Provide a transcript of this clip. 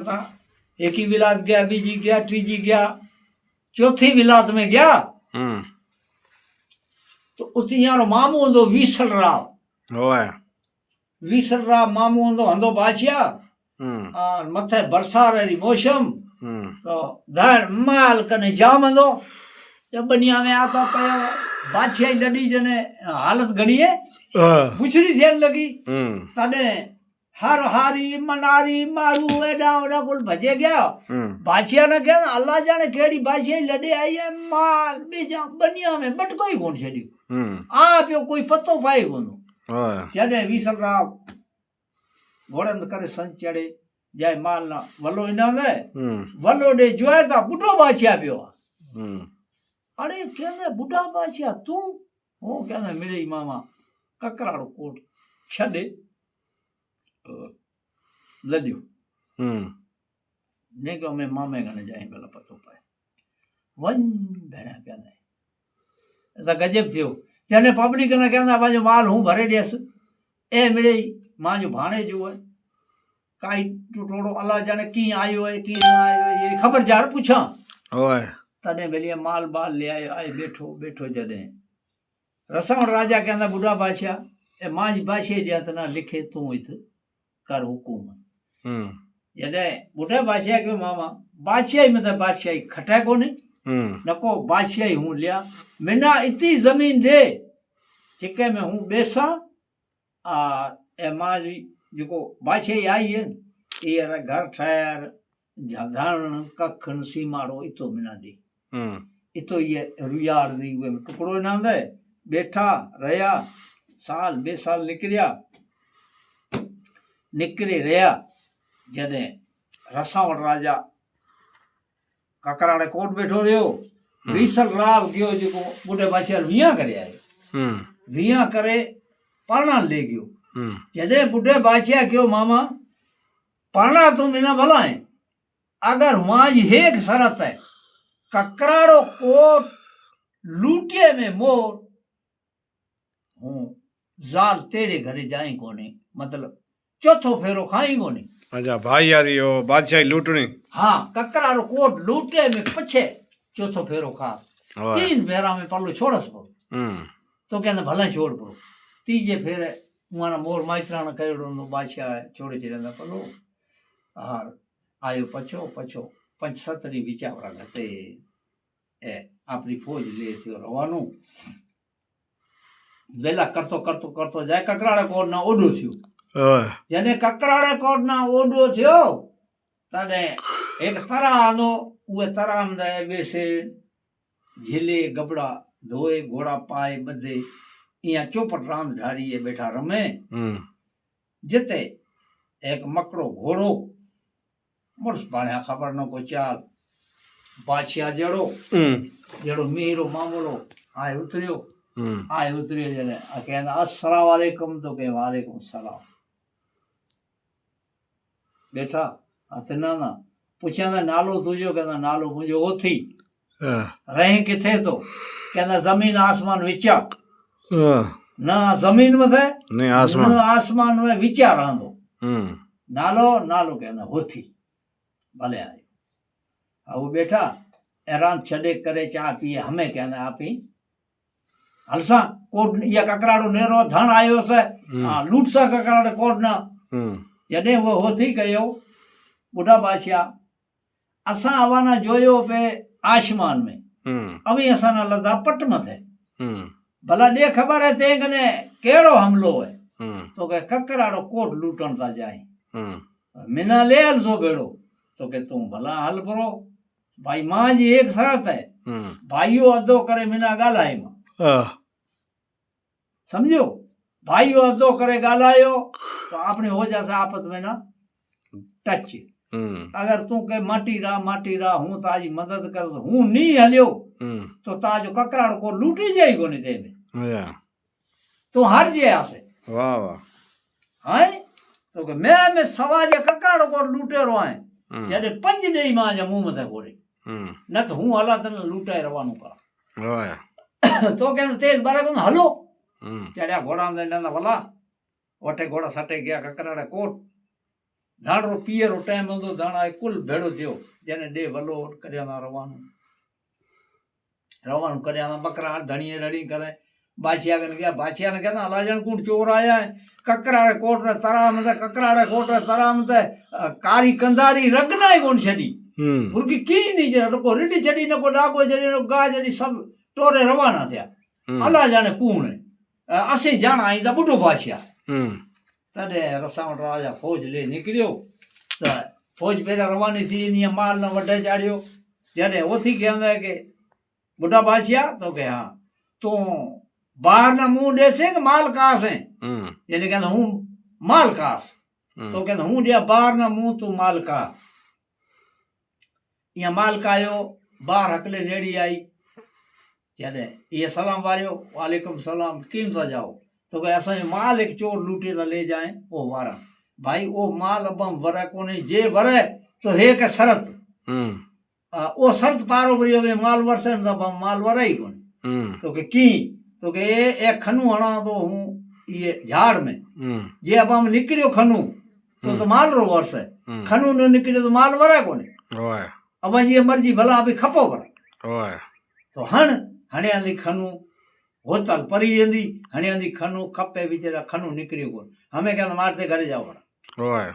था। एक ही विलास गया, बीजी गया, तीजी गया, चौथी विलास में गया तो उती यारो मामू होंदो वीसल राव। ओए वीसल राव मामू होंदो हंदो बादशाह और मथे बरसात री मौसम तो धड़ माल कने जामंदो जब बनिया में आता पयो बादशाह लड़ी जने हालत घणी है बुछड़ी थियण लगी तने हर हारी मनारी मारू एडा ओडा कुल भजे गया बादशाह ने कहा अल्लाह जाने केड़ी बादशाह लड़े आई है माल बीजा बनिया में बटको ही कोन छड़ी आ पियो कोई पतो पाए कोन जने वीसल राव घोड़न करे संग चढ़े जाए माल ना वलो इना में वलो दे जोए ता बुढ़ो बादशाह पियो अरे कहने बुढ़ा बादशाह तू वो कहने मेरे मामा ककराड़ो कोट छड़े लड्यो ने को मैं मामे कने जाए भला पतो पाए वन भेणा कहने ऐसा गजब थियो जने पब्लिक ने कहना बाजो माल हूं भरे देस ए मेरे मां जो भाणे जो है काई टोटो अल्लाह जाने की आयो है की ना आयो है ये खबर जार पूछा ओए तने बेलिया माल बाल ले आयो आए बैठो बैठो जने रसावण राजा कहंदा बुढ़ा बादशाह ए मां जी बादशाह दिया तना लिखे तू इस कर हुकुम जने बुढ़े बादशाह के मामा बादशाह में तो बादशाह खटा कोनी नको बादशाह हूं लिया मिना इतनी जमीन दे जिके में हूं बेसा आ ए मां जी जो बादशाह आई है ये घर ठायर धन कखन सीमाड़ो इतो मिना दी इतो ये रुयार दी वे टुकड़ो ना दे बैठा रहा साल बे साल निकले रहा जने रसावण राजा ककराड़े कोट बैठो रहो वीसल राव गयो जो बुढ़े बादशाह विया करे आयो विया करे पाना ले गयो जॾहिं बुढ़े बादशाह कयो मामा पाना तुम बिना भला है अगर वहां एक शरत है ककराड़ो कोट लूटिए में मोर हूं जाल तेरे घरे जाए कोने मतलब चौथो फेरो खाई कोने अच्छा भाई यार यो बादशाह लूटनी हाँ ककराड़ो कोट लूटे में पछे चौथो फेरो खा 3 फेरा में पल्लो छोड़स पो तो कहने भला छोड़ पो तीजे फेरे माना मोर माइत्राण कयो बादशाह छोड़े छॾंदा पलो हार आयो पछो पछो 75 विचावरा घते ए अपनी फौज ले थियो रवानो वेला करतो करतो करतो जाए ककराड़े कोट ना ओडो थियो जने ककराड़े कोट ना ओडो थियो तने एक तरह आनो उए तरह अंदे बेसे झिले गबड़ा धोए घोड़ा पाए बदे इया चौपट रांद ढारी है बैठा रमे जिते एक मकड़ो घोड़ो मुर्स बाणिया खबर न को चाल बादशाह जड़ो मीरो मामूलो आए उतरियो जने कहना अस्सलाम वालेकुम तो के वालेकुम सलाम बैठा हथना ना पूछा नालो तुझो कहना नालो मुझो ओथी रहे किथे तो कहना जमीन आसमान विचा ना जमीन में थे नहीं आसमान में विचार आंदो नालो नालो कहना होथी भले आयो वो बैठा हैरान छड़े करे चाह पिए हमें कहना आप ही हलसा कोट या ककराड़ो नेरो धन आयो से लूट सा ककराड़े कोट ना जडे वो होथी कयो बुढ़ा बादशाह असा आवाना जोयो पे आसमान में अभी असा ना लदा पट में थे भला दे खबर है ते कने केड़ो हमलो है तो के ककराड़ो कोट लूटन ता जाए मिना ले अलसो बेड़ो तो के तुम भला हल करो भाई मां जी एक शर्त है भाइयों अदो करे मिना गालाए मां समझो भाइयों अदो करे गालायो तो आपने हो जा आपत में ना टच अगर तू के माटी रा हूं ताजी मदद कर हूं नी हलियो तो ताजो ककराड़ो को लूटी जाई कोनी ते में तो हर जे आसे वाह वाह हाय तो के मैं सवाजे ककराड़ो को लूटे रो है जडे 5 देई मां जा मुंह मथे कोड़े न तो हूं हला तने लूटाए रवानो का तो कहंदा तेल बराबर हलो चढ़िया घोड़ा में ना भला ओटे घोड़ा सटे गया ककराड़े कोट धाणो पीअरो टाइम हूंदो धाणा कुल भेड़ो थियो जने ॾे वलो करियां था रवानो करियां था बकरा धणीअ रड़ी करे बादशाह ने कहा बादशाह ने कहना अलाजन कूट चोर आया है ककराड़े कोट रे तराम ते ककराड़े कोट रे तराम ते कारी कंदारी रगना ही कोन छड़ी मुर्गी की नहीं जे को रिडी छड़ी न को डागो जड़ी न गा जड़ी सब टोरे रवाना थिया अला जाने कूण असी जाना आई ता बुढ़ो बादशाह तडे रसा वट राजा फौज ले निकलियो त फौज पेरा रवानी थी नी माल न वढे चाड़ियो जने ओथी कहंदा के बुढ़ा बादशाह तो के हां तू बाहर ना मुंह देसे के माल कास है जने कहंदा हूं माल कास तो कहंदा हूं दिया बाहर ना मुंह तू माल का या माल कायो बाहर हकले नेड़ी आई जने ये सलाम वारियो वालेकुम सलाम किन ता जाओ तो कहे असा माल एक चोर लूटे ता ले जाए ओ वारा भाई ओ माल अब वरे कोने जे वरे तो हे के शरत ओ शर्त पारो करियो वे माल वरसे न माल वरे ही कोन तो के की तो के ए खनु हणा तो हूं ये झाड़ में जे अब हम निकरियो खनु तो माल रो वरसे खनु न निकरियो तो माल वरे कोने ओए अब जी मर्जी भला अभी खपो कर ओए तो हणिया ली खनु होतल परी वेंदी हणिया दी खनु खपे वीचारा खनु निकरियो कोन हमें कहंदा मारते घरे जाओ ओए